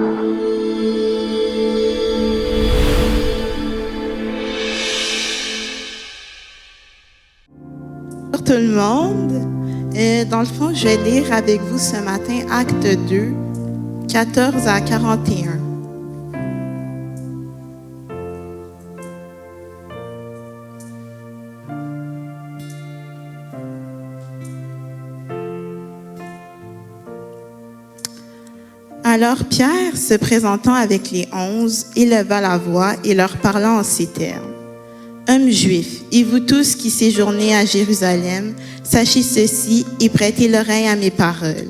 Bonjour tout le monde. Dans le fond, je vais lire avec vous ce matin Acte 2, 14 à 41. Alors Pierre, se présentant avec les 11, éleva la voix et leur parla en ces termes. Hommes juifs, et vous tous qui séjournez à Jérusalem, sachez ceci et prêtez l'oreille à mes paroles.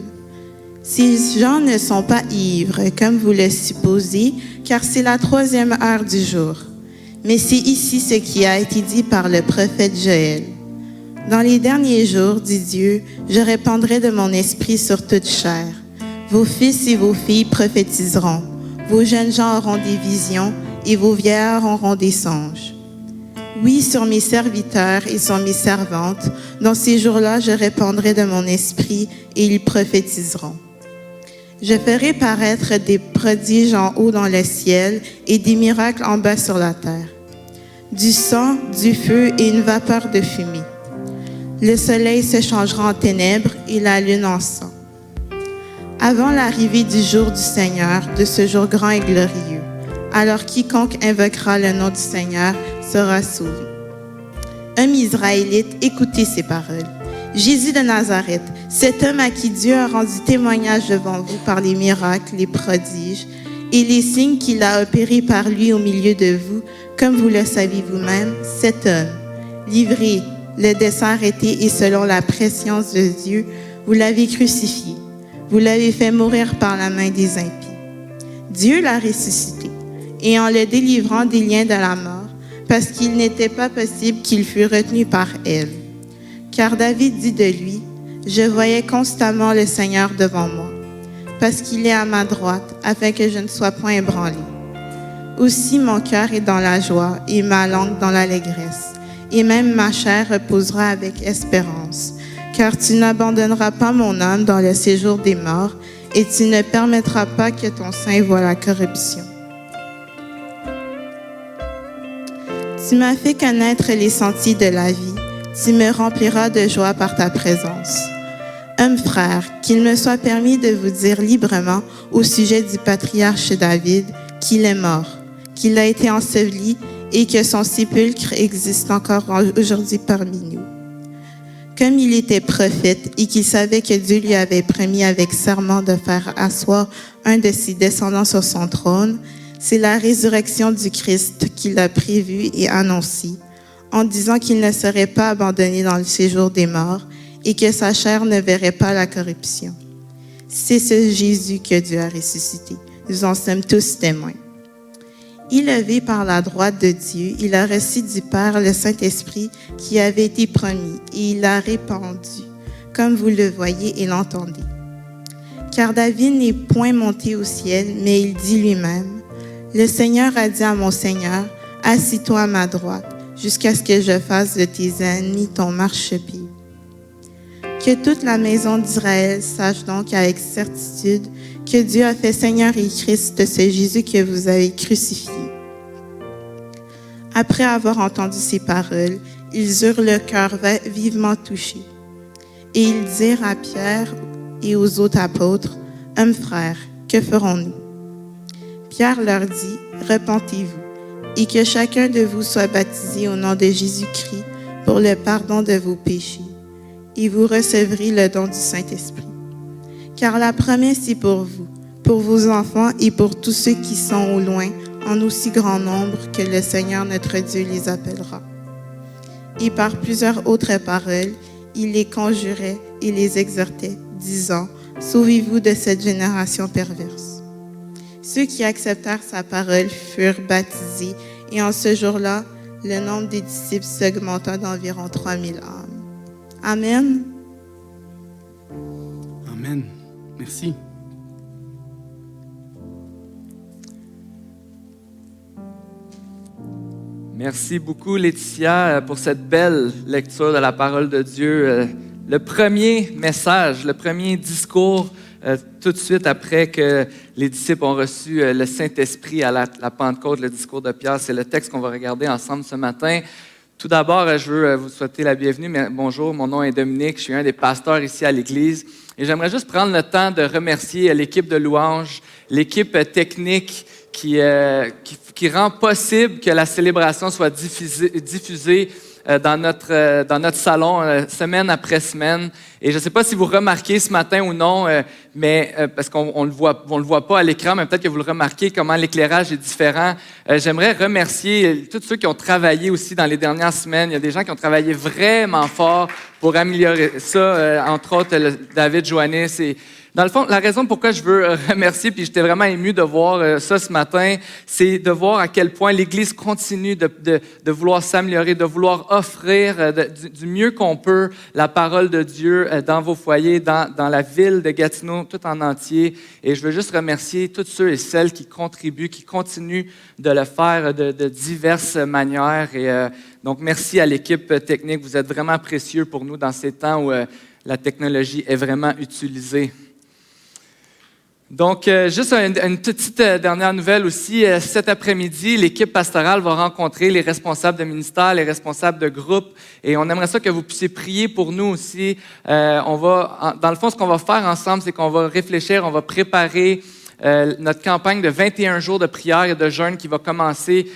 Ces gens ne sont pas ivres, comme vous le supposez, car c'est la 3e heure du jour. Mais c'est ici ce qui a été dit par le prophète Joël. Dans les derniers jours, dit Dieu, je répandrai de mon esprit sur toute chair. Vos fils et vos filles prophétiseront, vos jeunes gens auront des visions et vos vieillards auront des songes. Oui, sur mes serviteurs et sur mes servantes, dans ces jours-là, je répandrai de mon esprit et ils prophétiseront. Je ferai paraître des prodiges en haut dans le ciel et des miracles en bas sur la terre. Du sang, du feu et une vapeur de fumée. Le soleil se changera en ténèbres et la lune en sang. Avant l'arrivée du jour du Seigneur, de ce jour grand et glorieux, alors quiconque invoquera le nom du Seigneur sera sauvé. Hommes israélites, écoutez ces paroles. Jésus de Nazareth, cet homme à qui Dieu a rendu témoignage devant vous par les miracles, les prodiges et les signes qu'il a opérés par lui au milieu de vous, comme vous le savez vous-même, cet homme, livré, le dessein arrêté et selon la prescience de Dieu, vous l'avez crucifié. Vous l'avez fait mourir par la main des impies. Dieu l'a ressuscité, et en le délivrant des liens de la mort, parce qu'il n'était pas possible qu'il fût retenu par elle. Car David dit de lui, « Je voyais constamment le Seigneur devant moi, parce qu'il est à ma droite, afin que je ne sois point ébranlé. Aussi mon cœur est dans la joie, et ma langue dans l'allégresse, et même ma chair reposera avec espérance. Car tu n'abandonneras pas mon âme dans le séjour des morts, et tu ne permettras pas que ton sein voie la corruption. Tu m'as fait connaître les sentiers de la vie, tu me rempliras de joie par ta présence. Hommes frères, qu'il me soit permis de vous dire librement au sujet du patriarche David qu'il est mort, qu'il a été enseveli et que son sépulcre existe encore aujourd'hui parmi nous. Comme il était prophète et qu'il savait que Dieu lui avait promis avec serment de faire asseoir un de ses descendants sur son trône, c'est la résurrection du Christ qu'il a prévue et annoncée, en disant qu'il ne serait pas abandonné dans le séjour des morts et que sa chair ne verrait pas la corruption. C'est ce Jésus que Dieu a ressuscité. Nous en sommes tous témoins. Élevé par la droite de Dieu, il a reçu du Père le Saint-Esprit qui avait été promis et il l'a répandu, comme vous le voyez et l'entendez. Car David n'est point monté au ciel, mais il dit lui-même, « Le Seigneur a dit à mon Seigneur, assis-toi à ma droite, jusqu'à ce que je fasse de tes ennemis ton marchepied. » Que toute la maison d'Israël sache donc avec certitude que Dieu a fait Seigneur et Christ de ce Jésus que vous avez crucifié. Après avoir entendu ces paroles, ils eurent le cœur vivement touché. Et ils dirent à Pierre et aux autres apôtres, « Hommes frères, que ferons-nous? » Pierre leur dit, « Repentez-vous, et que chacun de vous soit baptisé au nom de Jésus-Christ pour le pardon de vos péchés, et vous recevrez le don du Saint-Esprit. Car la promesse est pour vous, pour vos enfants et pour tous ceux qui sont au loin, en aussi grand nombre que le Seigneur notre Dieu les appellera. » Et par plusieurs autres paroles, il les conjurait et les exhortait, disant, « Sauvez-vous de cette génération perverse. » Ceux qui acceptèrent sa parole furent baptisés, et en ce jour-là, le nombre des disciples s'augmenta d'environ 3000 âmes. Amen. Amen. Merci. Merci beaucoup, Laetitia, pour cette belle lecture de la parole de Dieu. Le premier message, le premier discours tout de suite après que les disciples ont reçu le Saint-Esprit à la Pentecôte, le discours de Pierre. C'est le texte qu'on va regarder ensemble ce matin. Tout d'abord, je veux vous souhaiter la bienvenue. Bonjour, mon nom est Dominique, je suis un des pasteurs ici à l'Église. Et j'aimerais juste prendre le temps de remercier l'équipe de louanges, l'équipe technique qui rend possible que la célébration soit diffusée dans notre salon semaine après semaine. Et je ne sais pas si vous remarquez ce matin ou non, mais parce qu'on le voit pas à l'écran, mais peut-être que vous le remarquez comment l'éclairage est différent. J'aimerais remercier tous ceux qui ont travaillé aussi dans les dernières semaines. Il y a des gens qui ont travaillé vraiment fort pour améliorer ça, entre autres David Joannis. Et dans le fond, la raison pourquoi je veux remercier, puis j'étais vraiment ému de voir ça ce matin, c'est de voir à quel point l'Église continue de vouloir s'améliorer, de vouloir offrir du mieux qu'on peut la parole de Dieu dans vos foyers, dans la ville de Gatineau, tout en entier. Et je veux juste remercier tous ceux et celles qui contribuent, qui continuent de le faire de diverses manières. Et donc, merci à l'équipe technique. Vous êtes vraiment précieux pour nous dans ces temps où la technologie est vraiment utilisée. Donc, juste une petite dernière nouvelle aussi. Cet après-midi, l'équipe pastorale va rencontrer les responsables de ministère, les responsables de groupe, et on aimerait ça que vous puissiez prier pour nous aussi. Dans le fond, ce qu'on va faire ensemble, c'est qu'on va réfléchir, on va préparer notre campagne de 21 jours de prière et de jeûne qui va commencer.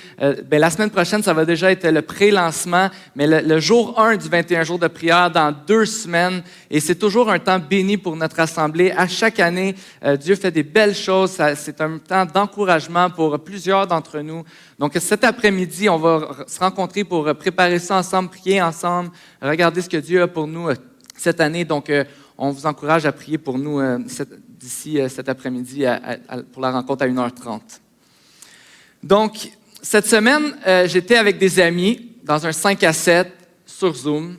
La semaine prochaine, ça va déjà être le pré-lancement, mais le jour 1 du 21 jours de prière dans 2 semaines. Et c'est toujours un temps béni pour notre assemblée. À chaque année, Dieu fait des belles choses. C'est un temps d'encouragement pour plusieurs d'entre nous. Donc cet après-midi, on va se rencontrer pour préparer ça ensemble, prier ensemble, regarder ce que Dieu a pour nous cette année. Donc, on vous encourage à prier pour nous d'ici cet après-midi pour la rencontre à 1h30. Donc, cette semaine, j'étais avec des amis dans un 5 à 7 sur Zoom.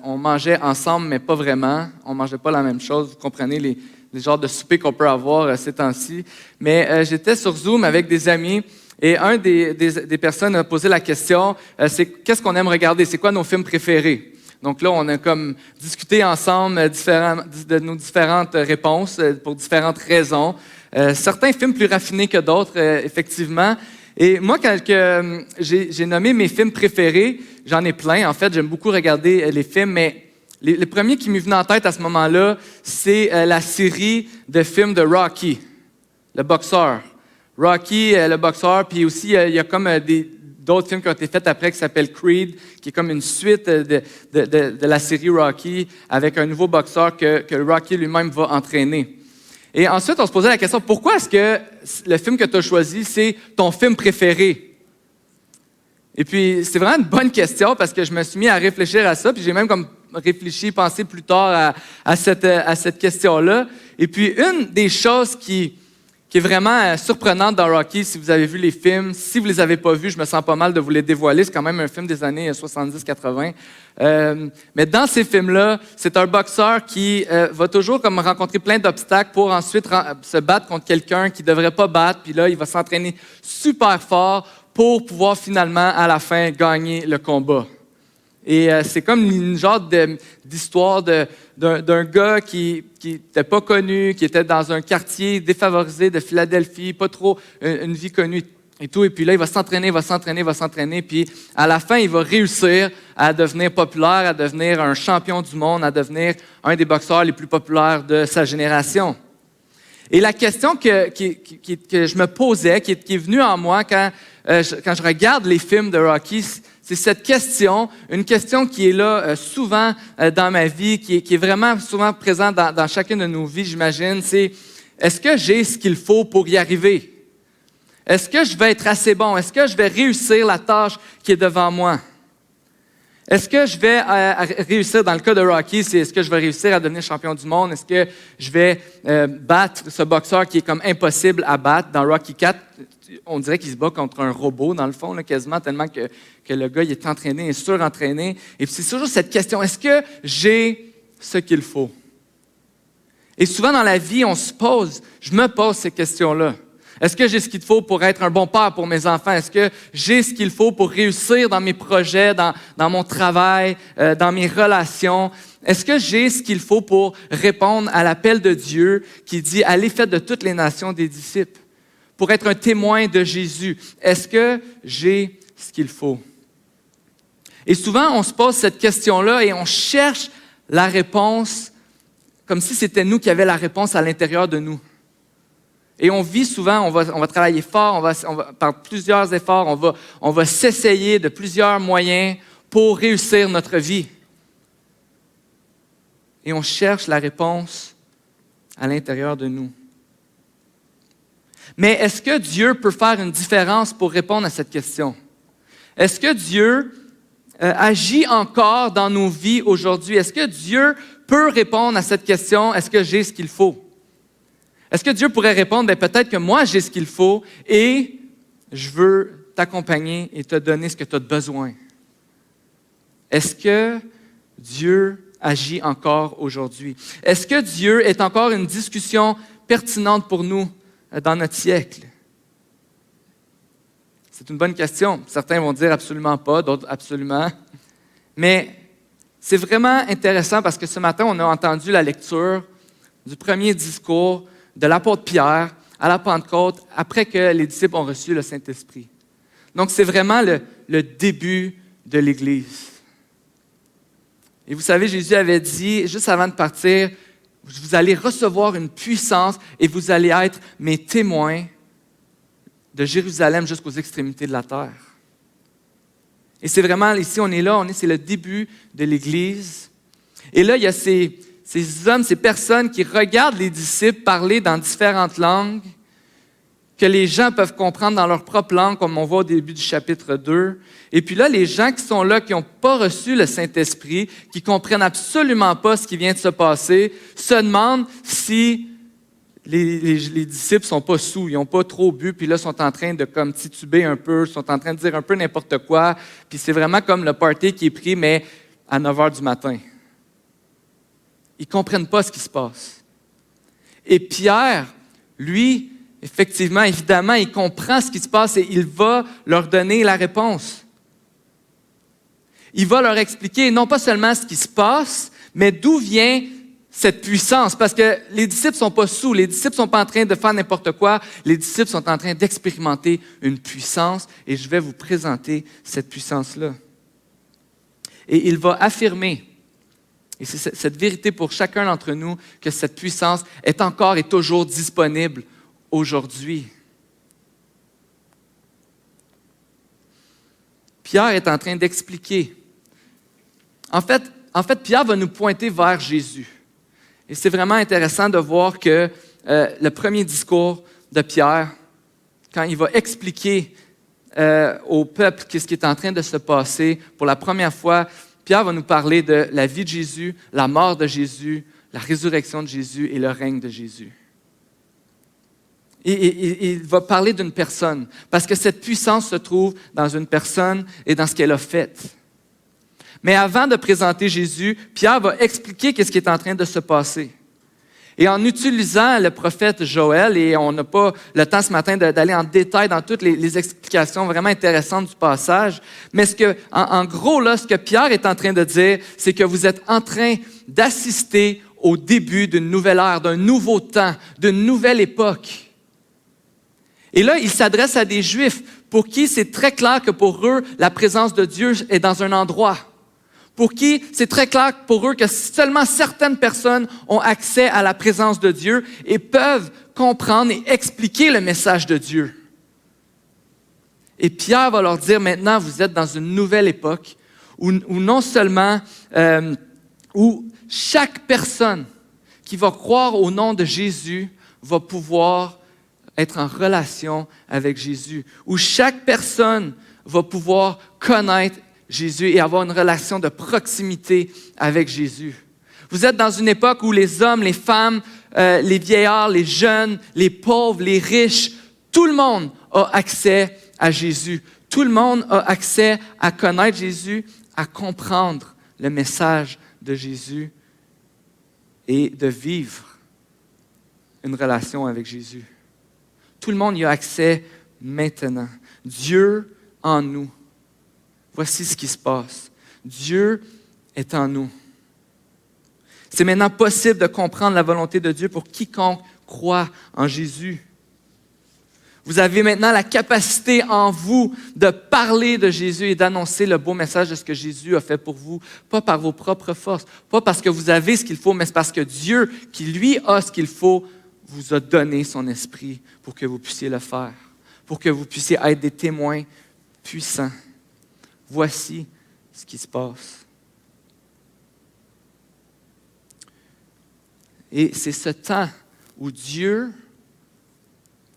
On mangeait ensemble, mais pas vraiment. On ne mangeait pas la même chose. Vous comprenez les genres de soupers qu'on peut avoir ces temps-ci. Mais j'étais sur Zoom avec des amis et un des personnes a posé la question, c'est qu'est-ce qu'on aime regarder? C'est quoi nos films préférés? Donc là, on a comme discuté ensemble de nos différentes réponses pour différentes raisons. Certains films plus raffinés que d'autres, effectivement. Et moi, quand j'ai nommé mes films préférés, j'en ai plein. En fait, j'aime beaucoup regarder les films, mais le premier qui m'est venu en tête à ce moment-là, c'est la série de films de Rocky, le boxeur. Rocky, le boxeur, puis aussi, il y a comme d'autres films qui ont été faits après qui s'appellent Creed, qui est comme une suite de la série Rocky avec un nouveau boxeur que Rocky lui-même va entraîner. Et ensuite, on se posait la question, pourquoi est-ce que le film que tu as choisi, c'est ton film préféré? Et puis, c'est vraiment une bonne question parce que je me suis mis à réfléchir à ça, puis j'ai même comme pensé plus tard à cette question-là. Et puis, une des choses qui est vraiment surprenante dans Rocky, si vous avez vu les films. Si vous ne les avez pas vus, je me sens pas mal de vous les dévoiler. C'est quand même un film des années 70-80. Mais dans ces films-là, c'est un boxeur qui va toujours comme rencontrer plein d'obstacles pour ensuite se battre contre quelqu'un qu'il ne devrait pas battre. Puis là, il va s'entraîner super fort pour pouvoir finalement, à la fin, gagner le combat. Et c'est comme une genre d'histoire d'un gars qui n'était pas connu, qui était dans un quartier défavorisé de Philadelphie, pas trop une vie connue et tout. Et puis là, il va s'entraîner. Puis à la fin, il va réussir à devenir populaire, à devenir un champion du monde, à devenir un des boxeurs les plus populaires de sa génération. Et la question que je me posais, qui est venue en moi quand je regarde les films de Rocky, c'est cette question, une question qui est là souvent dans ma vie, qui est vraiment souvent présente dans chacune de nos vies, j'imagine, c'est est-ce que j'ai ce qu'il faut pour y arriver? Est-ce que je vais être assez bon? Est-ce que je vais réussir la tâche qui est devant moi? Est-ce que je vais réussir, dans le cas de Rocky, est-ce que je vais réussir à devenir champion du monde? Est-ce que je vais battre ce boxeur qui est comme impossible à battre? Dans Rocky 4, on dirait qu'il se bat contre un robot, dans le fond, là, quasiment, tellement que le gars il est entraîné, est surentraîné. Et puis c'est toujours cette question, est-ce que j'ai ce qu'il faut? Et souvent dans la vie, je me pose ces questions-là. Est-ce que j'ai ce qu'il faut pour être un bon père pour mes enfants? Est-ce que j'ai ce qu'il faut pour réussir dans mes projets, dans mon travail, dans mes relations? Est-ce que j'ai ce qu'il faut pour répondre à l'appel de Dieu qui dit « Allez, faites de toutes les nations des disciples » pour être un témoin de Jésus? Est-ce que j'ai ce qu'il faut? Et souvent, on se pose cette question-là et on cherche la réponse comme si c'était nous qui avions la réponse à l'intérieur de nous. Et on vit souvent, on va travailler fort, on va par plusieurs efforts, on va s'essayer de plusieurs moyens pour réussir notre vie. Et on cherche la réponse à l'intérieur de nous. Mais est-ce que Dieu peut faire une différence pour répondre à cette question? Est-ce que Dieu agit encore dans nos vies aujourd'hui? Est-ce que Dieu peut répondre à cette question? Est-ce que j'ai ce qu'il faut? Est-ce que Dieu pourrait répondre, bien, peut-être que moi j'ai ce qu'il faut et je veux t'accompagner et te donner ce que tu as besoin? Est-ce que Dieu agit encore aujourd'hui? Est-ce que Dieu est encore une discussion pertinente pour nous dans notre siècle? C'est une bonne question. Certains vont dire absolument pas, d'autres absolument. Mais c'est vraiment intéressant parce que ce matin, on a entendu la lecture du premier discours de l'apôtre Pierre à la Pentecôte après que les disciples ont reçu le Saint-Esprit. Donc, c'est vraiment le début de l'Église. Et vous savez, Jésus avait dit, juste avant de partir, vous allez recevoir une puissance et vous allez être mes témoins de Jérusalem jusqu'aux extrémités de la terre. Et c'est vraiment, ici, c'est le début de l'Église. Et là, il y a ces hommes, ces personnes qui regardent les disciples parler dans différentes langues que les gens peuvent comprendre dans leur propre langue, comme on voit au début du chapitre 2. Et puis là, les gens qui sont là, qui n'ont pas reçu le Saint-Esprit, qui ne comprennent absolument pas ce qui vient de se passer, se demandent si les disciples ne sont pas saouls, ils n'ont pas trop bu, puis là, sont en train de comme tituber un peu, sont en train de dire un peu n'importe quoi, puis c'est vraiment comme le party qui est pris, mais à 9 h du matin. Ils ne comprennent pas ce qui se passe. Et Pierre, lui, effectivement, évidemment, il comprend ce qui se passe et il va leur donner la réponse. Il va leur expliquer non pas seulement ce qui se passe, mais d'où vient cette puissance. Parce que les disciples ne sont pas saouls, les disciples ne sont pas en train de faire n'importe quoi, les disciples sont en train d'expérimenter une puissance et je vais vous présenter cette puissance-là. Et il va affirmer, et c'est cette vérité pour chacun d'entre nous, que cette puissance est encore et toujours disponible aujourd'hui. Pierre est en train d'expliquer. En fait, Pierre va nous pointer vers Jésus. Et c'est vraiment intéressant de voir que le premier discours de Pierre, quand il va expliquer au peuple ce qui est en train de se passer, pour la première fois, Pierre va nous parler de la vie de Jésus, la mort de Jésus, la résurrection de Jésus et le règne de Jésus. Et il va parler d'une personne, parce que cette puissance se trouve dans une personne et dans ce qu'elle a fait. Mais avant de présenter Jésus, Pierre va expliquer ce qui est en train de se passer. Et en utilisant le prophète Joël, et on n'a pas le temps ce matin d'aller en détail dans toutes les explications vraiment intéressantes du passage, mais en gros, là, ce que Pierre est en train de dire, c'est que vous êtes en train d'assister au début d'une nouvelle ère, d'un nouveau temps, d'une nouvelle époque. Et là, il s'adresse à des Juifs pour qui c'est très clair que pour eux, la présence de Dieu est dans un endroit. Pour qui c'est très clair pour eux que seulement certaines personnes ont accès à la présence de Dieu et peuvent comprendre et expliquer le message de Dieu. Et Pierre va leur dire maintenant, vous êtes dans une nouvelle époque où non seulement où chaque personne qui va croire au nom de Jésus va pouvoir être en relation avec Jésus, où chaque personne va pouvoir connaître Jésus et avoir une relation de proximité avec Jésus. Vous êtes dans une époque où les hommes, les femmes, les vieillards, les jeunes, les pauvres, les riches, tout le monde a accès à Jésus. Tout le monde a accès à connaître Jésus, à comprendre le message de Jésus et de vivre une relation avec Jésus. Tout le monde y a accès maintenant. Dieu en nous. Voici ce qui se passe. Dieu est en nous. C'est maintenant possible de comprendre la volonté de Dieu pour quiconque croit en Jésus. Vous avez maintenant la capacité en vous de parler de Jésus et d'annoncer le beau message de ce que Jésus a fait pour vous, pas par vos propres forces, pas parce que vous avez ce qu'il faut, mais c'est parce que Dieu, qui lui a ce qu'il faut, vous a donné son esprit pour que vous puissiez le faire, pour que vous puissiez être des témoins puissants. Voici ce qui se passe. Et c'est ce temps où Dieu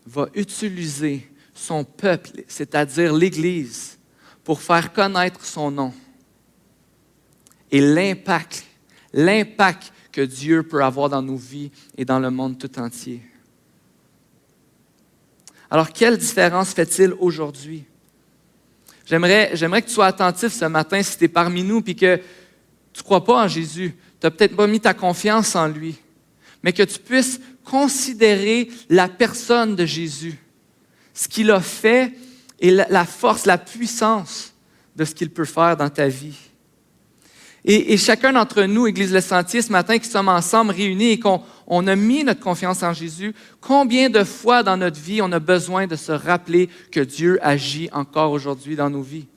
va utiliser son peuple, c'est-à-dire l'Église, pour faire connaître son nom et l'impact que Dieu peut avoir dans nos vies et dans le monde tout entier. Alors, quelle différence fait-il aujourd'hui? J'aimerais que tu sois attentif ce matin si tu es parmi nous et que tu ne crois pas en Jésus. Tu n'as peut-être pas mis ta confiance en lui, mais que tu puisses considérer la personne de Jésus, ce qu'il a fait et la force, la puissance de ce qu'il peut faire dans ta vie. Et chacun d'entre nous, Église Le Sentier, ce matin, qui sommes ensemble réunis et qu'on a mis notre confiance en Jésus, combien de fois dans notre vie on a besoin de se rappeler que Dieu agit encore aujourd'hui dans nos vies?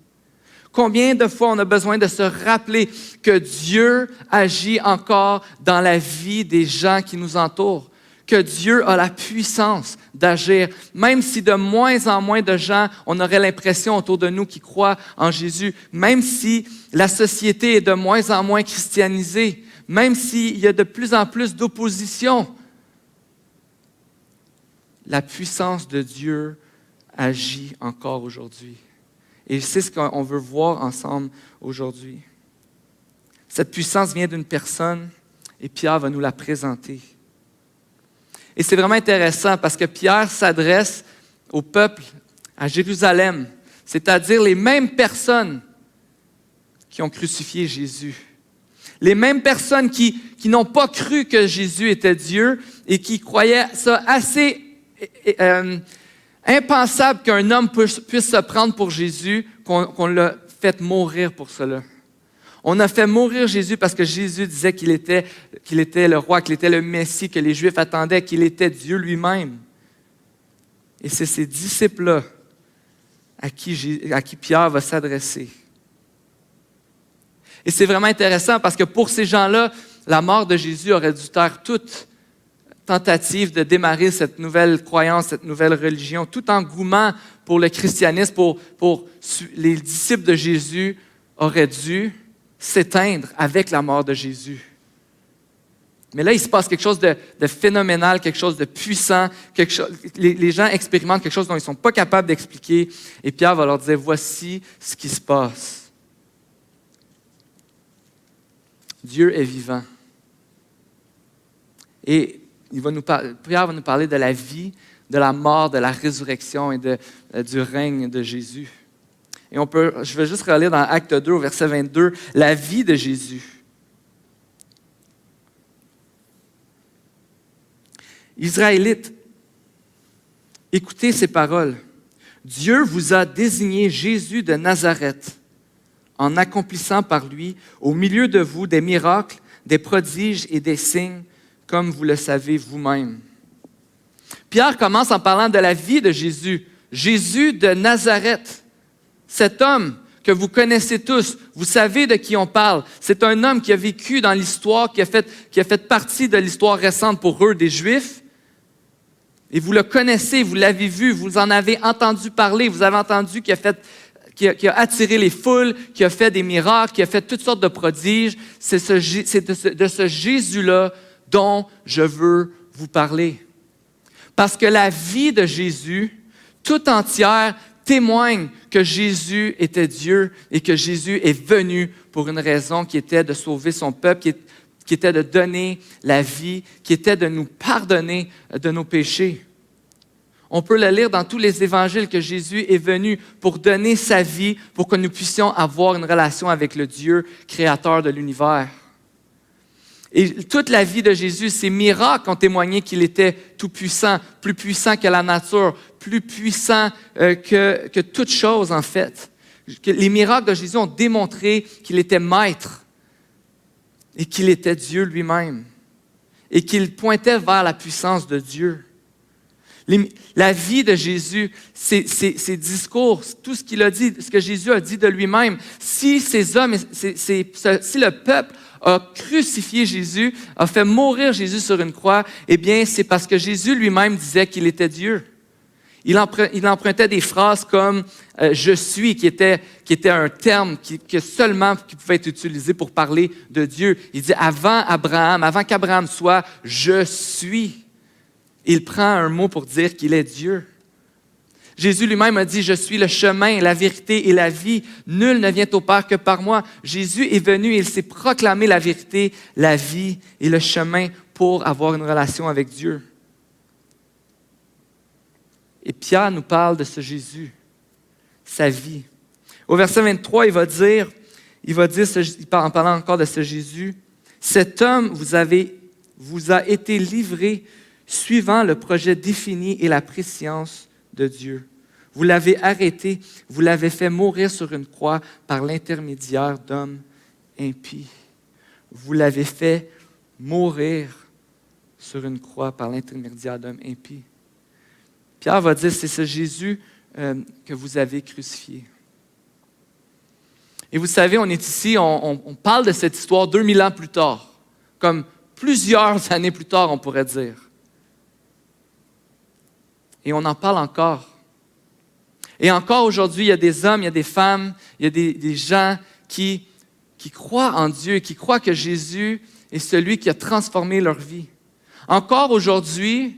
Combien de fois on a besoin de se rappeler que Dieu agit encore dans la vie des gens qui nous entourent? Que Dieu a la puissance d'agir, même si de moins en moins de gens, on aurait l'impression autour de nous qui croient en Jésus, même si la société est de moins en moins christianisée, même s'il y a de plus en plus d'opposition, la puissance de Dieu agit encore aujourd'hui. Et c'est ce qu'on veut voir ensemble aujourd'hui. Cette puissance vient d'une personne et Pierre va nous la présenter. Et c'est vraiment intéressant parce que Pierre s'adresse au peuple à Jérusalem, c'est-à-dire les mêmes personnes qui ont crucifié Jésus. Les mêmes personnes qui n'ont pas cru que Jésus était Dieu et qui croyaient ça assez impensable qu'un homme puisse se prendre pour Jésus, qu'on l'a fait mourir pour cela. On a fait mourir Jésus parce que Jésus disait qu'il était le roi, qu'il était le Messie, que les Juifs attendaient, qu'il était Dieu lui-même. Et c'est ces disciples-là à qui Pierre va s'adresser. Et c'est vraiment intéressant parce que pour ces gens-là, la mort de Jésus aurait dû taire toute tentative de démarrer cette nouvelle croyance, cette nouvelle religion, tout engouement pour le christianisme, pour les disciples de Jésus aurait dû s'éteindre avec la mort de Jésus. Mais là, il se passe quelque chose de phénoménal, quelque chose de puissant, les gens expérimentent quelque chose dont ils ne sont pas capables d'expliquer, et Pierre va leur dire, voici ce qui se passe. Dieu est vivant. Et Pierre va nous parler de la vie, de la mort, de la résurrection et du règne de Jésus. Et je vais juste relire dans Acte 2, au verset 22, la vie de Jésus. Israélites, écoutez ces paroles. Dieu vous a désigné Jésus de Nazareth en accomplissant par lui au milieu de vous des miracles, des prodiges et des signes, comme vous le savez vous-même. Pierre commence en parlant de la vie de Jésus. Jésus de Nazareth. Cet homme que vous connaissez tous, vous savez de qui on parle. C'est un homme qui a vécu dans l'histoire, qui a fait partie de l'histoire récente pour eux des Juifs. Et vous le connaissez, vous l'avez vu, vous en avez entendu parler, vous avez entendu qu'il a attiré les foules, qu'il a fait des miracles, qu'il a fait toutes sortes de prodiges. C'est de ce Jésus-là dont je veux vous parler. Parce que la vie de Jésus, tout entière, témoigne que Jésus était Dieu et que Jésus est venu pour une raison qui était de sauver son peuple, qui était de donner la vie, qui était de nous pardonner de nos péchés. On peut le lire dans tous les évangiles que Jésus est venu pour donner sa vie, pour que nous puissions avoir une relation avec le Dieu créateur de l'univers. Et toute la vie de Jésus, ces miracles ont témoigné qu'il était tout-puissant, plus puissant que la nature, plus puissant que toute chose en fait. Les miracles de Jésus ont démontré qu'il était maître, et qu'il était Dieu lui-même et qu'il pointait vers la puissance de Dieu. La vie de Jésus, ses discours, tout ce qu'il a dit, ce que Jésus a dit de lui-même, si ces hommes, si le peuple a crucifié Jésus, a fait mourir Jésus sur une croix, eh bien, c'est parce que Jésus lui-même disait qu'il était Dieu. Il empruntait des phrases comme « je suis », qui était un terme qui pouvait être utilisé pour parler de Dieu. Il dit « avant qu'Abraham soit, je suis ». Il prend un mot pour dire qu'il est Dieu. Jésus lui-même a dit « Je suis le chemin, la vérité et la vie. Nul ne vient au Père que par moi. » Jésus est venu et il s'est proclamé la vérité, la vie et le chemin pour avoir une relation avec Dieu. Et Pierre nous parle de ce Jésus, sa vie. Au verset 23, il va dire en parlant encore de ce Jésus, « Cet homme vous a été livré suivant le projet défini et la prescience de Dieu. Vous l'avez arrêté, vous l'avez fait mourir sur une croix par l'intermédiaire d'hommes impies. » Vous l'avez fait mourir sur une croix par l'intermédiaire d'hommes impies. Pierre va dire, c'est ce Jésus que vous avez crucifié. Et vous savez, on est ici, on parle de cette histoire 2000 ans plus tard, comme plusieurs années plus tard, on pourrait dire. Et on en parle encore. Et encore aujourd'hui, il y a des hommes, il y a des femmes, il y a des gens qui croient en Dieu, qui croient que Jésus est celui qui a transformé leur vie. Encore aujourd'hui,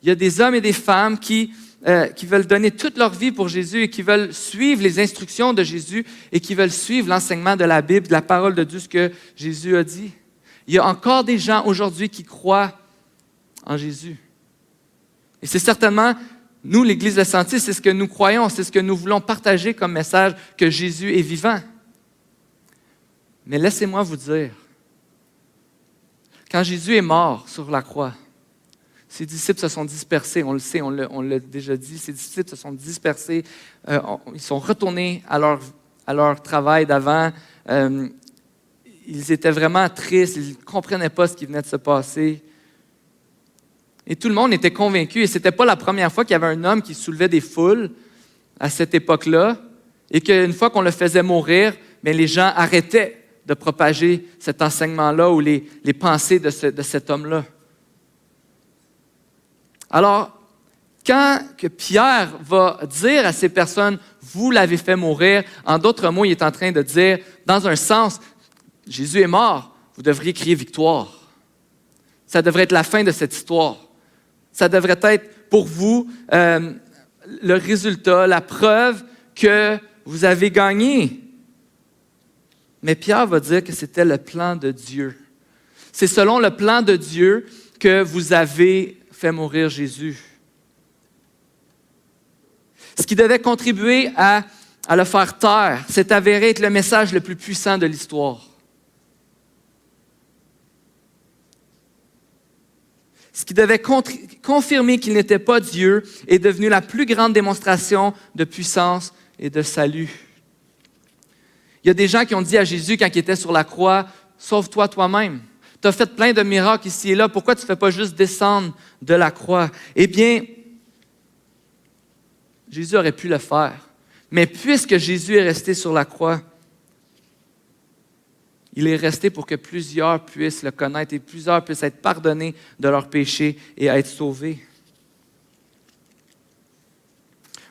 il y a des hommes et des femmes qui veulent donner toute leur vie pour Jésus et qui veulent suivre les instructions de Jésus et qui veulent suivre l'enseignement de la Bible, de la parole de Dieu, ce que Jésus a dit. Il y a encore des gens aujourd'hui qui croient en Jésus. Et c'est certainement, nous, l'Église de Sentier, c'est ce que nous croyons, c'est ce que nous voulons partager comme message, que Jésus est vivant. Mais laissez-moi vous dire, quand Jésus est mort sur la croix, ses disciples se sont dispersés, on le sait, on l'a déjà dit, ses disciples se sont dispersés, ils sont retournés à leur travail d'avant, ils étaient vraiment tristes, ils ne comprenaient pas ce qui venait de se passer. Et tout le monde était convaincu, et ce n'était pas la première fois qu'il y avait un homme qui soulevait des foules à cette époque-là, et qu'une fois qu'on le faisait mourir, bien, les gens arrêtaient de propager cet enseignement-là ou les pensées de cet homme-là. Alors, quand que Pierre va dire à ces personnes, « Vous l'avez fait mourir », en d'autres mots, il est en train de dire, dans un sens, Jésus est mort, vous devriez crier victoire. Ça devrait être la fin de cette histoire. Ça devrait être pour vous le résultat, la preuve que vous avez gagné. Mais Pierre va dire que c'était le plan de Dieu. C'est selon le plan de Dieu que vous avez fait mourir Jésus. Ce qui devait contribuer à le faire taire, s'est avéré être le message le plus puissant de l'histoire. Ce qui devait confirmer qu'il n'était pas Dieu est devenu la plus grande démonstration de puissance et de salut. Il y a des gens qui ont dit à Jésus quand il était sur la croix, « Sauve-toi toi-même. Tu as fait plein de miracles ici et là, pourquoi tu ne fais pas juste descendre de la croix? » Eh bien, Jésus aurait pu le faire. Mais puisque Jésus est resté sur la croix, il est resté pour que plusieurs puissent le connaître et plusieurs puissent être pardonnés de leurs péchés et être sauvés.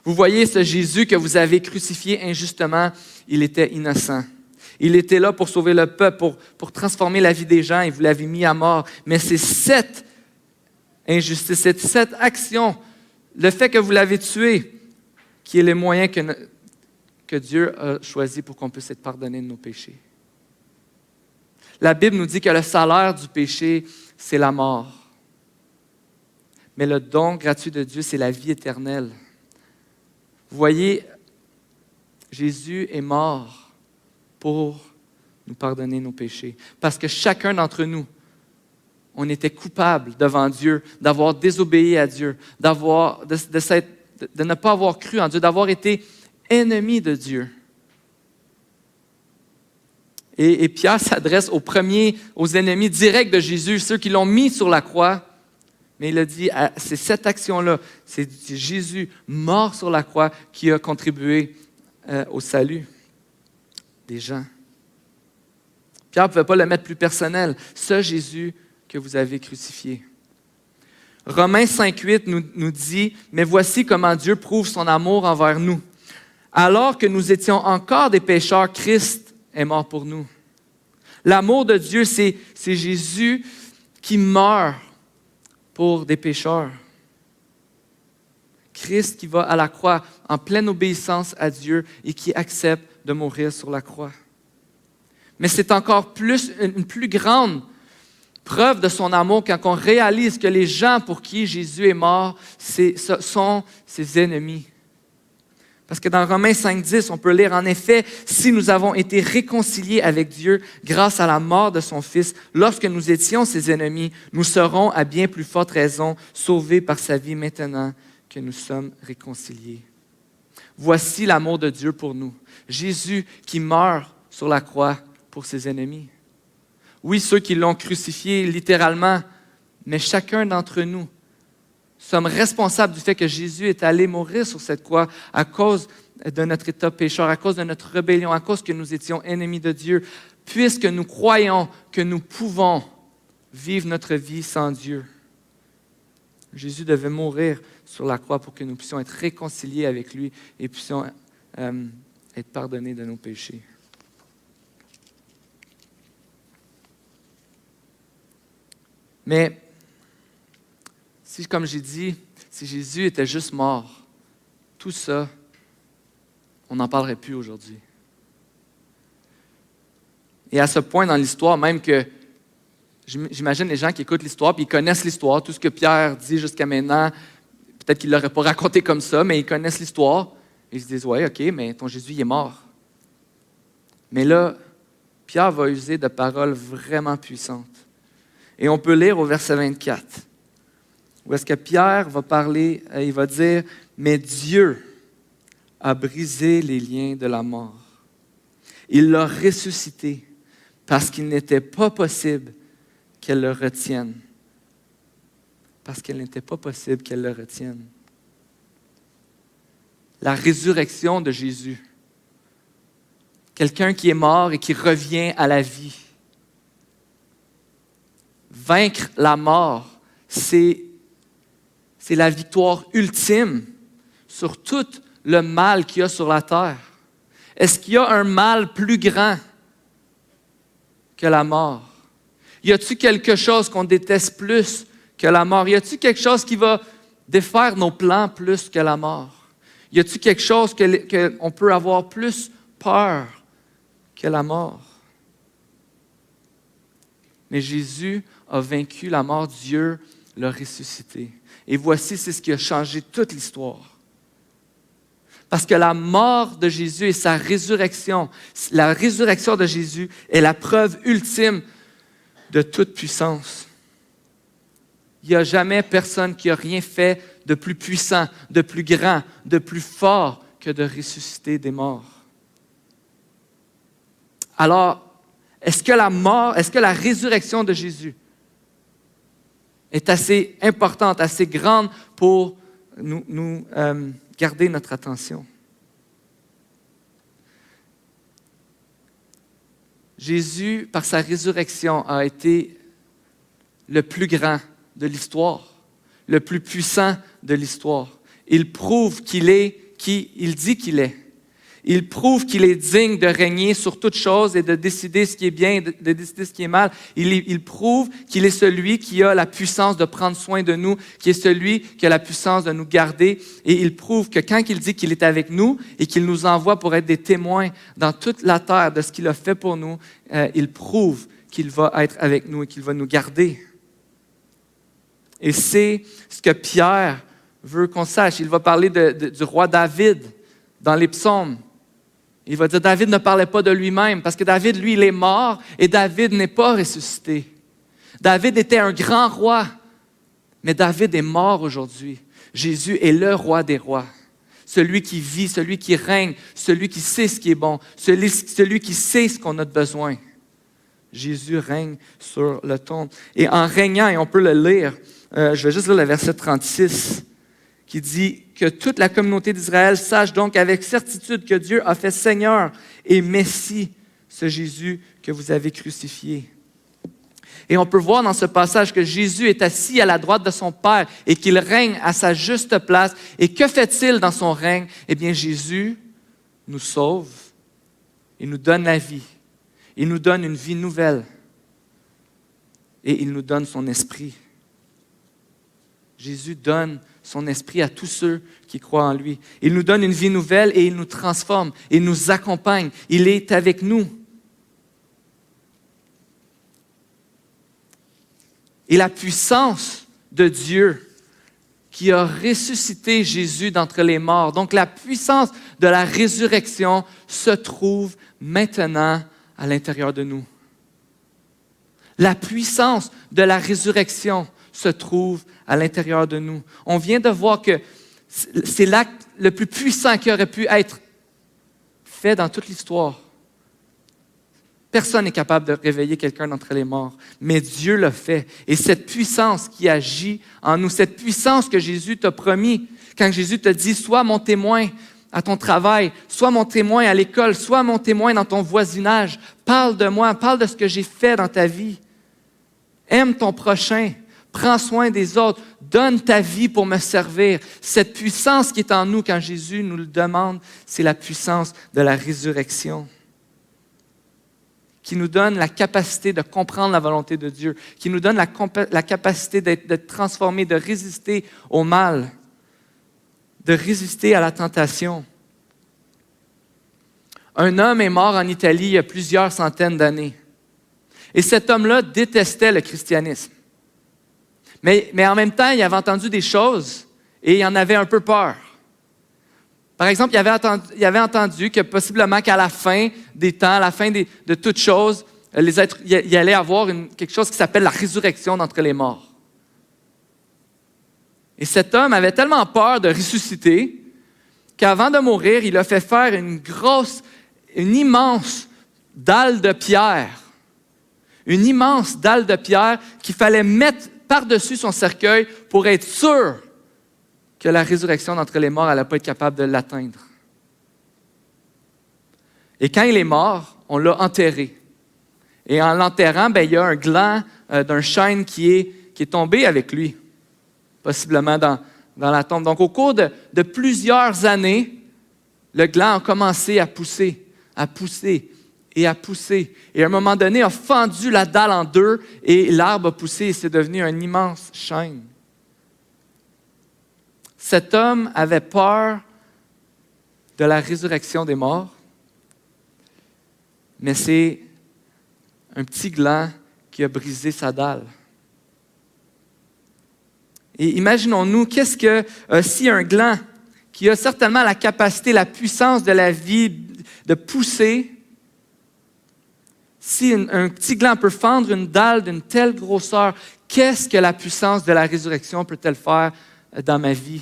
Vous voyez, ce Jésus que vous avez crucifié injustement, il était innocent. Il était là pour sauver le peuple, pour transformer la vie des gens et vous l'avez mis à mort. Mais c'est cette injustice, cette action, le fait que vous l'avez tué, qui est le moyen que Dieu a choisi pour qu'on puisse être pardonné de nos péchés. La Bible nous dit que le salaire du péché, c'est la mort. Mais le don gratuit de Dieu, c'est la vie éternelle. Vous voyez, Jésus est mort pour nous pardonner nos péchés. Parce que chacun d'entre nous, on était coupable devant Dieu d'avoir désobéi à Dieu, de ne pas avoir cru en Dieu, d'avoir été ennemi de Dieu. Et Pierre s'adresse aux ennemis directs de Jésus, ceux qui l'ont mis sur la croix. Mais il a dit, c'est cette action-là, c'est Jésus mort sur la croix qui a contribué au salut des gens. Pierre ne pouvait pas le mettre plus personnel. Ce Jésus que vous avez crucifié. Romains 5,8 nous dit, « Mais voici comment Dieu prouve son amour envers nous. Alors que nous étions encore des pécheurs, Christ est mort pour nous. » L'amour de Dieu, c'est Jésus qui meurt pour des pécheurs. Christ qui va à la croix en pleine obéissance à Dieu et qui accepte de mourir sur la croix. Mais c'est encore une plus grande preuve de son amour quand on réalise que les gens pour qui Jésus est mort sont ses ennemis. Parce que dans Romains 5,10, on peut lire, « En effet, si nous avons été réconciliés avec Dieu grâce à la mort de son Fils, lorsque nous étions ses ennemis, nous serons à bien plus forte raison sauvés par sa vie maintenant que nous sommes réconciliés. » Voici l'amour de Dieu pour nous. Jésus qui meurt sur la croix pour ses ennemis. Oui, ceux qui l'ont crucifié littéralement, mais chacun d'entre nous sommes responsables du fait que Jésus est allé mourir sur cette croix à cause de notre état pécheur, à cause de notre rébellion, à cause que nous étions ennemis de Dieu, puisque nous croyons que nous pouvons vivre notre vie sans Dieu. Jésus devait mourir sur la croix pour que nous puissions être réconciliés avec lui et puissions être pardonnés de nos péchés. Mais, comme j'ai dit, si Jésus était juste mort, tout ça, on n'en parlerait plus aujourd'hui. Et à ce point dans l'histoire, même que j'imagine les gens qui écoutent l'histoire, puis ils connaissent l'histoire, tout ce que Pierre dit jusqu'à maintenant, peut-être qu'il ne l'aurait pas raconté comme ça, mais ils connaissent l'histoire, et ils se disent, ouais, ok, mais ton Jésus, il est mort. Mais là, Pierre va user de paroles vraiment puissantes. Et on peut lire au verset 24, où est-ce que Pierre va parler, il va dire, « Mais Dieu a brisé les liens de la mort. Il l'a ressuscité parce qu'il n'était pas possible qu'elle le retienne. » Parce qu'il n'était pas possible qu'elle le retienne. La résurrection de Jésus. Quelqu'un qui est mort et qui revient à la vie. Vaincre la mort, c'est la victoire ultime sur tout le mal qu'il y a sur la terre. Est-ce qu'il y a un mal plus grand que la mort? Y a-t-il quelque chose qu'on déteste plus que la mort? Y a-t-il quelque chose qui va défaire nos plans plus que la mort? Y a-t-il quelque chose qu'on peut avoir plus peur que la mort? Mais Jésus a vaincu la mort, Dieu l'a ressuscité. Et voici, c'est ce qui a changé toute l'histoire. Parce que la mort de Jésus et sa résurrection, la résurrection de Jésus est la preuve ultime de toute puissance. Il n'y a jamais personne qui a rien fait de plus puissant, de plus grand, de plus fort que de ressusciter des morts. Alors, est-ce que la résurrection de Jésus est assez importante, assez grande pour nous garder notre attention? Jésus, par sa résurrection, a été le plus grand de l'histoire, le plus puissant de l'histoire. Il prouve qu'il est qui il dit qu'il est. Il prouve qu'il est digne de régner sur toute chose et de décider ce qui est bien et de décider ce qui est mal. Il prouve qu'il est celui qui a la puissance de prendre soin de nous, qui est celui qui a la puissance de nous garder. Et il prouve que quand il dit qu'il est avec nous et qu'il nous envoie pour être des témoins dans toute la terre de ce qu'il a fait pour nous, il prouve qu'il va être avec nous et qu'il va nous garder. Et c'est ce que Pierre veut qu'on sache. Il va parler du roi David dans les psaumes. Il va dire, David ne parlait pas de lui-même, parce que David, lui, il est mort, et David n'est pas ressuscité. David était un grand roi, mais David est mort aujourd'hui. Jésus est le roi des rois, celui qui vit, celui qui règne, celui qui sait ce qui est bon, celui qui sait ce qu'on a besoin. Jésus règne sur le trône. Et en régnant, et on peut le lire, je vais juste lire le verset 36, qui dit que toute la communauté d'Israël sache donc avec certitude que Dieu a fait Seigneur et Messie ce Jésus que vous avez crucifié. Et on peut voir dans ce passage que Jésus est assis à la droite de son Père et qu'il règne à sa juste place. Et que fait-il dans son règne? Eh bien, Jésus nous sauve, il nous donne la vie, il nous donne une vie nouvelle et il nous donne son esprit. Jésus donne son esprit à tous ceux qui croient en lui. Il nous donne une vie nouvelle et il nous transforme, il nous accompagne, il est avec nous. Et la puissance de Dieu qui a ressuscité Jésus d'entre les morts, donc la puissance de la résurrection se trouve maintenant à l'intérieur de nous. La puissance de la résurrection se trouve à l'intérieur de nous. On vient de voir que c'est l'acte le plus puissant qui aurait pu être fait dans toute l'histoire. Personne n'est capable de réveiller quelqu'un d'entre les morts, mais Dieu l'a fait. Et cette puissance qui agit en nous, cette puissance que Jésus t'a promis, quand Jésus te dit « Sois mon témoin à ton travail, sois mon témoin à l'école, sois mon témoin dans ton voisinage, parle de moi, parle de ce que j'ai fait dans ta vie. Aime ton prochain, prends soin des autres, donne ta vie pour me servir. » Cette puissance qui est en nous quand Jésus nous le demande, c'est la puissance de la résurrection, qui nous donne la capacité de comprendre la volonté de Dieu, qui nous donne la capacité d'être transformés, de résister au mal, de résister à la tentation. Un homme est mort en Italie il y a plusieurs centaines d'années. Et cet homme-là détestait le christianisme. Mais en même temps, il avait entendu des choses et il en avait un peu peur. Par exemple, il avait entendu que possiblement qu'à la fin des temps, à la fin de toutes choses, il y allait avoir quelque chose qui s'appelle la résurrection d'entre les morts. Et cet homme avait tellement peur de ressusciter qu'avant de mourir, il a fait faire une immense dalle de pierre. Une immense dalle de pierre qu'il fallait mettre par-dessus son cercueil pour être sûr que la résurrection d'entre les morts n'allait pas être capable de l'atteindre. Et quand il est mort, on l'a enterré. Et en l'enterrant, il y a un gland d'un chêne qui est tombé avec lui, possiblement dans la tombe. Donc, au cours de plusieurs années, le gland a commencé à pousser, à pousser et à pousser. Et à un moment donné, a fendu la dalle en deux et l'arbre a poussé et c'est devenu un immense chêne. Cet homme avait peur de la résurrection des morts, mais c'est un petit gland qui a brisé sa dalle. Et imaginons-nous, qu'est-ce que si un gland qui a certainement la capacité, la puissance de la vie de pousser, si un petit gland peut fendre une dalle d'une telle grosseur, qu'est-ce que la puissance de la résurrection peut-elle faire dans ma vie?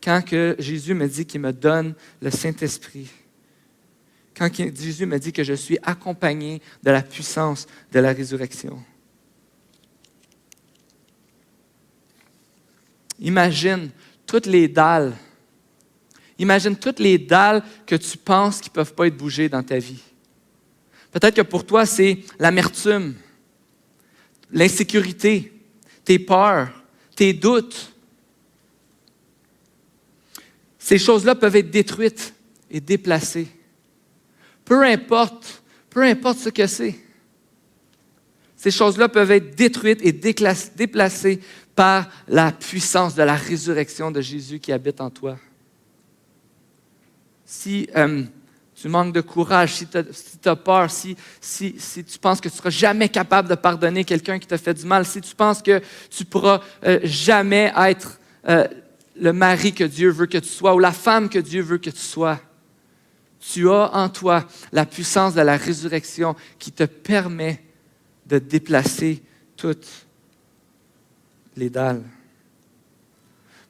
Quand que Jésus me dit qu'il me donne le Saint-Esprit, quand Jésus me dit que je suis accompagné de la puissance de la résurrection. Imagine toutes les dalles. Imagine toutes les dalles que tu penses qui ne peuvent pas être bougées dans ta vie. Peut-être que pour toi, c'est l'amertume, l'insécurité, tes peurs, tes doutes. Ces choses-là peuvent être détruites et déplacées. Peu importe ce que c'est. Ces choses-là peuvent être détruites et déplacées par la puissance de la résurrection de Jésus qui habite en toi. Si tu manques de courage, si tu as peur, si tu penses que tu ne seras jamais capable de pardonner quelqu'un qui t'a fait du mal, si tu penses que tu ne pourras jamais être le mari que Dieu veut que tu sois ou la femme que Dieu veut que tu sois, tu as en toi la puissance de la résurrection qui te permet de déplacer toutes les dalles.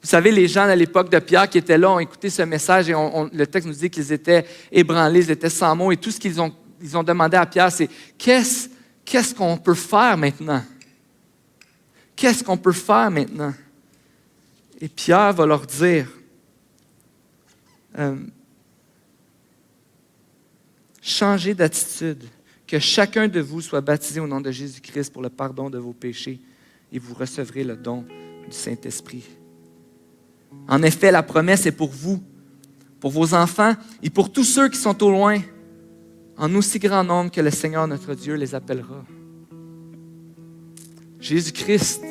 Vous savez, les gens à l'époque de Pierre qui étaient là ont écouté ce message et le texte nous dit qu'ils étaient ébranlés, ils étaient sans mots et tout ce qu'ils ont demandé à Pierre, c'est qu'est-ce qu'est-ce qu'on peut faire maintenant? Qu'est-ce qu'on peut faire maintenant? Et Pierre va leur dire, changez d'attitude, que chacun de vous soit baptisé au nom de Jésus-Christ pour le pardon de vos péchés et vous recevrez le don du Saint-Esprit. En effet, la promesse est pour vous, pour vos enfants et pour tous ceux qui sont au loin, en aussi grand nombre que le Seigneur notre Dieu les appellera. Jésus-Christ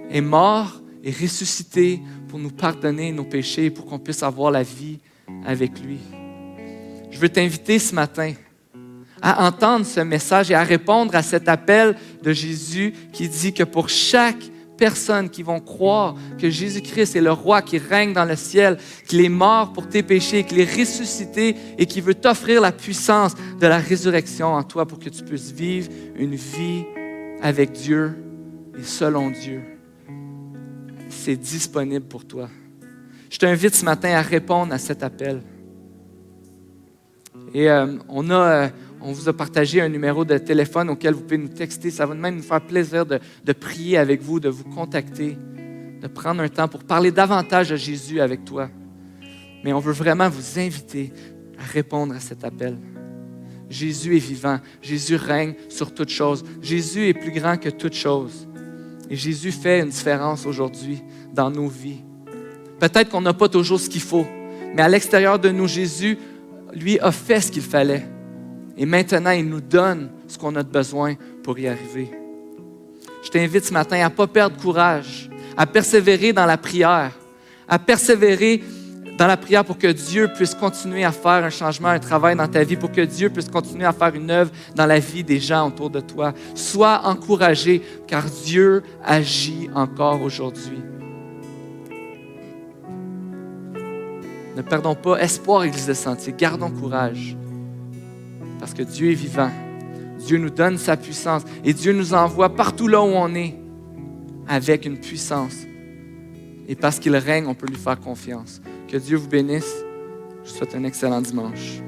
est mort et ressuscité pour nous pardonner nos péchés, pour qu'on puisse avoir la vie avec lui. Je veux t'inviter ce matin à entendre ce message et à répondre à cet appel de Jésus qui dit que pour chaque personne qui vont croire que Jésus-Christ est le roi qui règne dans le ciel, qu'il est mort pour tes péchés, qu'il est ressuscité et qu'il veut t'offrir la puissance de la résurrection en toi pour que tu puisses vivre une vie avec Dieu et selon Dieu. C'est disponible pour toi. Je t'invite ce matin à répondre à cet appel. Et on vous a partagé un numéro de téléphone auquel vous pouvez nous texter. Ça va même nous faire plaisir de prier avec vous, de vous contacter, de prendre un temps pour parler davantage de Jésus avec toi. Mais on veut vraiment vous inviter à répondre à cet appel. Jésus est vivant. Jésus règne sur toutes choses. Jésus est plus grand que toutes choses. Et Jésus fait une différence aujourd'hui dans nos vies. Peut-être qu'on n'a pas toujours ce qu'il faut, mais à l'extérieur de nous, Jésus, lui, a fait ce qu'il fallait. Et maintenant, il nous donne ce qu'on a besoin pour y arriver. Je t'invite ce matin à ne pas perdre courage, à persévérer dans la prière, pour que Dieu puisse continuer à faire un changement, un travail dans ta vie, pour que Dieu puisse continuer à faire une œuvre dans la vie des gens autour de toi. Sois encouragé, car Dieu agit encore aujourd'hui. Ne perdons pas espoir, Église de Sentier. Gardons courage. Parce que Dieu est vivant. Dieu nous donne sa puissance. Et Dieu nous envoie partout là où on est avec une puissance. Et parce qu'il règne, on peut lui faire confiance. Que Dieu vous bénisse. Je vous souhaite un excellent dimanche.